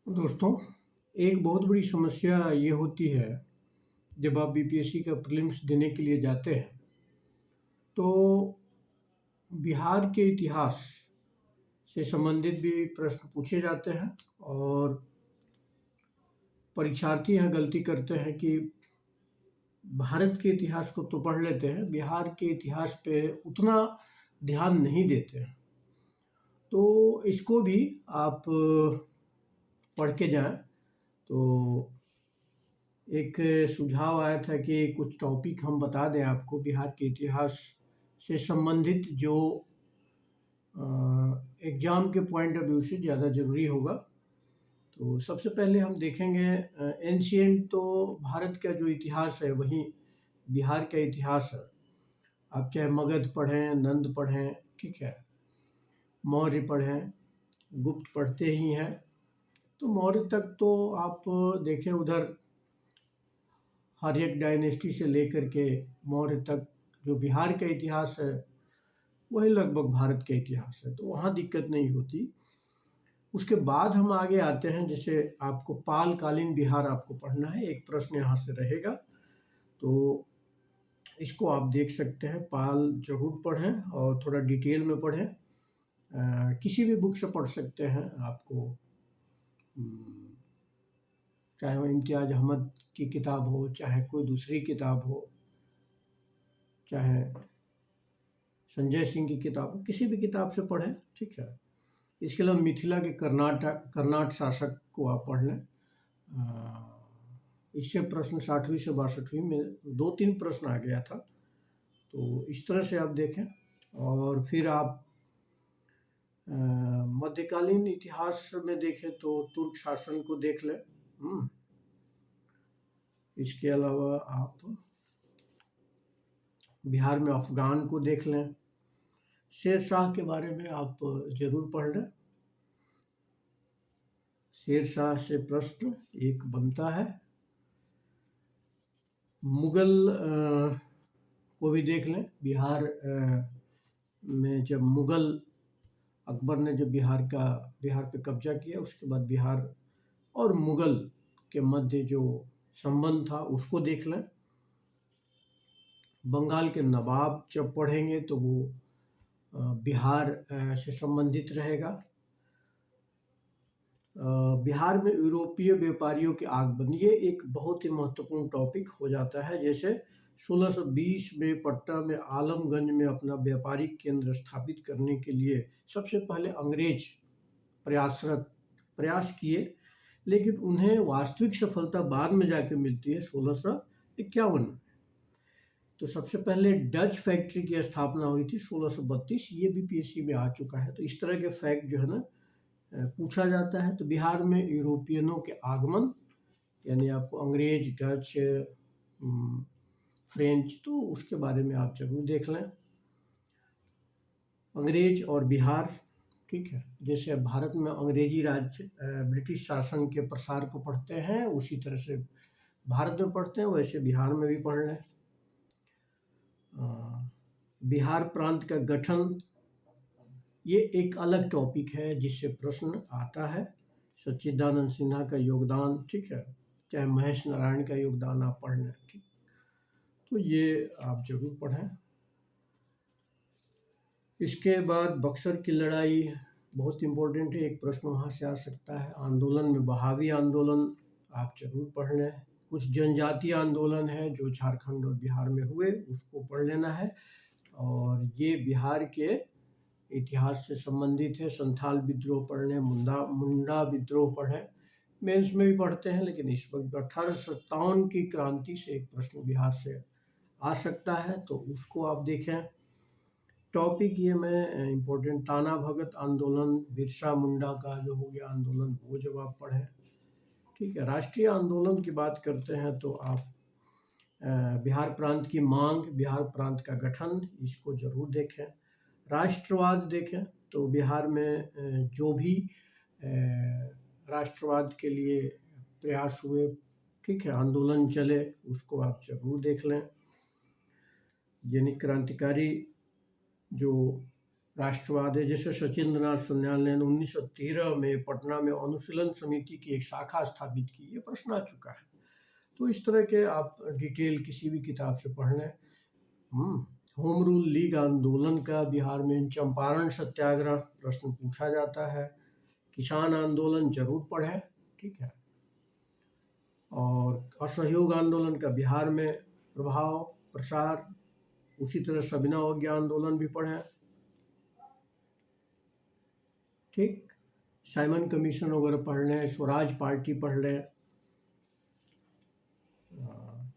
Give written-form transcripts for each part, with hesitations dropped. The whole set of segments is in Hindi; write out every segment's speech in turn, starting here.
दोस्तों, एक बहुत बड़ी समस्या ये होती है, जब आप बीपीएससी का प्रीलिम्स देने के लिए जाते हैं, तो बिहार के इतिहास से संबंधित भी प्रश्न पूछे जाते हैं और परीक्षार्थी यहाँ गलती करते हैं कि भारत के इतिहास को तो पढ़ लेते हैं, बिहार के इतिहास पे उतना ध्यान नहीं देते हैं। तो इसको भी आप पढ़ के जाएँ, तो एक सुझाव आया था कि कुछ टॉपिक हम बता दें आपको बिहार के इतिहास से संबंधित जो एग्ज़ाम के पॉइंट ऑफ व्यू से ज़्यादा ज़रूरी होगा। तो सबसे पहले हम देखेंगे एंशिएंट, तो भारत का जो इतिहास है वही बिहार का इतिहास है। आप चाहे मगध पढ़ें, नंद पढ़ें, ठीक है, मौर्य पढ़ें, गुप्त पढ़ते ही हैं। तो मौर्य तक तो आप देखें, उधर आर्यक डायनेस्टी से लेकर के मौर्य तक जो बिहार का इतिहास है वही लगभग भारत का इतिहास है, तो वहाँ दिक्कत नहीं होती। उसके बाद हम आगे आते हैं, जैसे आपको पाल कालीन बिहार आपको पढ़ना है, एक प्रश्न यहाँ से रहेगा, तो इसको आप देख सकते हैं। पाल जरूर पढ़ें और थोड़ा डिटेल में पढ़ें। किसी भी बुक से पढ़ सकते हैं आपको, चाहे वो इम्तियाज अहमद की किताब हो, चाहे कोई दूसरी किताब हो, चाहे संजय सिंह की किताब हो, किसी भी किताब से पढ़ें, ठीक है। इसके अलावा मिथिला के कर्नाट शासक को आप पढ़ लें। इससे प्रश्न 60वीं से 62वीं में 2-3 प्रश्न आ गया था, तो इस तरह से आप देखें। और फिर आप मध्यकालीन इतिहास में देखें तो तुर्क शासन को देख लें। इसके अलावा आप बिहार में अफगान को देख लें। शेर शाह के बारे में आप जरूर पढ़ लें। शेर शाह से प्रश्न एक बनता है। मुगल को भी देख लें। बिहार में जब मुगल अकबर ने जब बिहार पे कब्जा किया, उसके बाद बिहार और मुगल के मध्य जो संबंध था उसको देख लें। बंगाल के नवाब जब पढ़ेंगे तो वो बिहार से संबंधित रहेगा। बिहार में यूरोपीय व्यापारियों के आगमन, ये एक बहुत ही महत्वपूर्ण टॉपिक हो जाता है। जैसे 1620 में पटना में आलमगंज में अपना व्यापारिक केंद्र स्थापित करने के लिए सबसे पहले अंग्रेज प्रयास किए, लेकिन उन्हें वास्तविक सफलता बाद में जाके मिलती है 1651 में। तो सबसे पहले डच फैक्ट्री की स्थापना हुई थी 1632, ये भी पीएससी में आ चुका है। तो इस तरह के फैक्ट जो है ना पूछा जाता है। तो बिहार में यूरोपियनों के आगमन, यानी आपको अंग्रेज, डच, फ्रेंच, तो उसके बारे में आप जरूर देख लें। अंग्रेज और बिहार, ठीक है, जैसे भारत में अंग्रेजी राज्य ब्रिटिश शासन के प्रसार को पढ़ते हैं, उसी तरह से भारत में पढ़ते हैं, वैसे बिहार में भी पढ़ लें। बिहार प्रांत का गठन, ये एक अलग टॉपिक है जिससे प्रश्न आता है। सच्चिदानंद सिन्हा का योगदान, ठीक है, चाहे महेश नारायण का योगदान आप पढ़ लें, ठीक, तो ये आप जरूर पढ़ें। इसके बाद बक्सर की लड़ाई बहुत इम्पोर्टेंट है, एक प्रश्न वहाँ से आ सकता है। आंदोलन में बहावी आंदोलन आप जरूर पढ़ लें। कुछ जनजातीय आंदोलन है जो झारखंड और बिहार में हुए, उसको पढ़ लेना है। और ये बिहार के इतिहास से संबंधित है। संथाल विद्रोह पढ़ लें, मुंडा विद्रोह पढ़ें, मेंस में भी पढ़ते हैं, लेकिन इस वक्त 1857 की क्रांति से एक प्रश्न बिहार से आ सकता है, तो उसको आप देखें। टॉपिक ये मैं इम्पोर्टेंट, ताना भगत आंदोलन, बिरसा मुंडा का जो हो गया आंदोलन, वो जब आप पढ़ें, ठीक है। राष्ट्रीय आंदोलन की बात करते हैं तो आप बिहार प्रांत की मांग, बिहार प्रांत का गठन, इसको जरूर देखें। राष्ट्रवाद देखें तो बिहार में जो भी राष्ट्रवाद के लिए प्रयास हुए, ठीक है, आंदोलन चले, उसको आप जरूर देख लें। यानी क्रांतिकारी जो राष्ट्रवादी, जैसे सचिंद्रनाथ सुन्याल ने 1913 में पटना में अनुशीलन समिति की एक शाखा स्थापित की, ये प्रश्न आ चुका है। तो इस तरह के आप डिटेल किसी भी किताब से पढ़ लें। होम रूल लीग आंदोलन का बिहार में चंपारण सत्याग्रह प्रश्न पूछा जाता है। किसान आंदोलन जरूर पढ़ें, ठीक है। और असहयोग आंदोलन का बिहार में प्रभाव प्रसार, उसी तरह सविनय अवज्ञा आंदोलन भी पढ़ें, ठीक। साइमन कमीशन वगैरह पढ़ लें, स्वराज पार्टी पढ़ लें।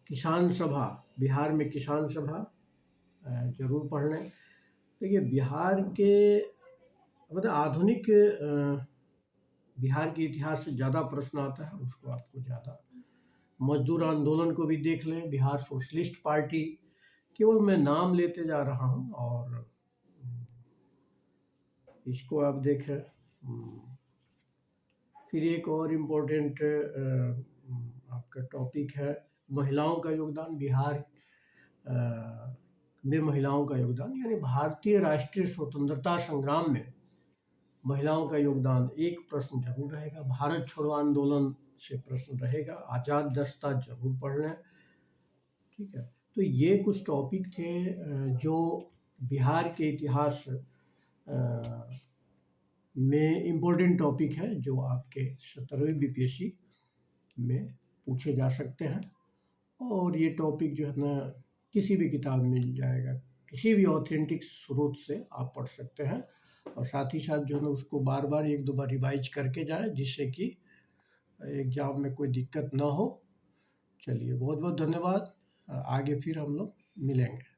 किसान सभा, बिहार में किसान सभा जरूर पढ़ लें। देखिए बिहार के मतलब आधुनिक बिहार के इतिहास से ज़्यादा प्रश्न आता है, उसको आपको ज़्यादा। मजदूर आंदोलन को भी देख लें, बिहार सोशलिस्ट पार्टी, केवल मैं नाम लेते जा रहा हूँ और इसको आप देखें। फिर एक और इम्पोर्टेंट आपका टॉपिक है महिलाओं का योगदान, बिहार में महिलाओं का योगदान, यानी भारतीय राष्ट्रीय स्वतंत्रता संग्राम में महिलाओं का योगदान एक प्रश्न जरूर रहेगा। भारत छोड़ो आंदोलन से प्रश्न रहेगा। आज़ाद दस्ता जरूर पढ़ लें, ठीक है। तो ये कुछ टॉपिक थे जो बिहार के इतिहास में इम्पोर्टेंट टॉपिक है, जो आपके 17वीं बीपीएससी में पूछे जा सकते हैं। और ये टॉपिक जो है ना किसी भी किताब में मिल जाएगा, किसी भी ऑथेंटिक स्रोत से आप पढ़ सकते हैं। और साथ ही साथ जो है ना उसको बार बार एक दो बार रिवाइज करके जाए, जिससे कि एग्ज़ाम में कोई दिक्कत ना हो। चलिए बहुत बहुत धन्यवाद, आगे फिर हम लोग मिलेंगे।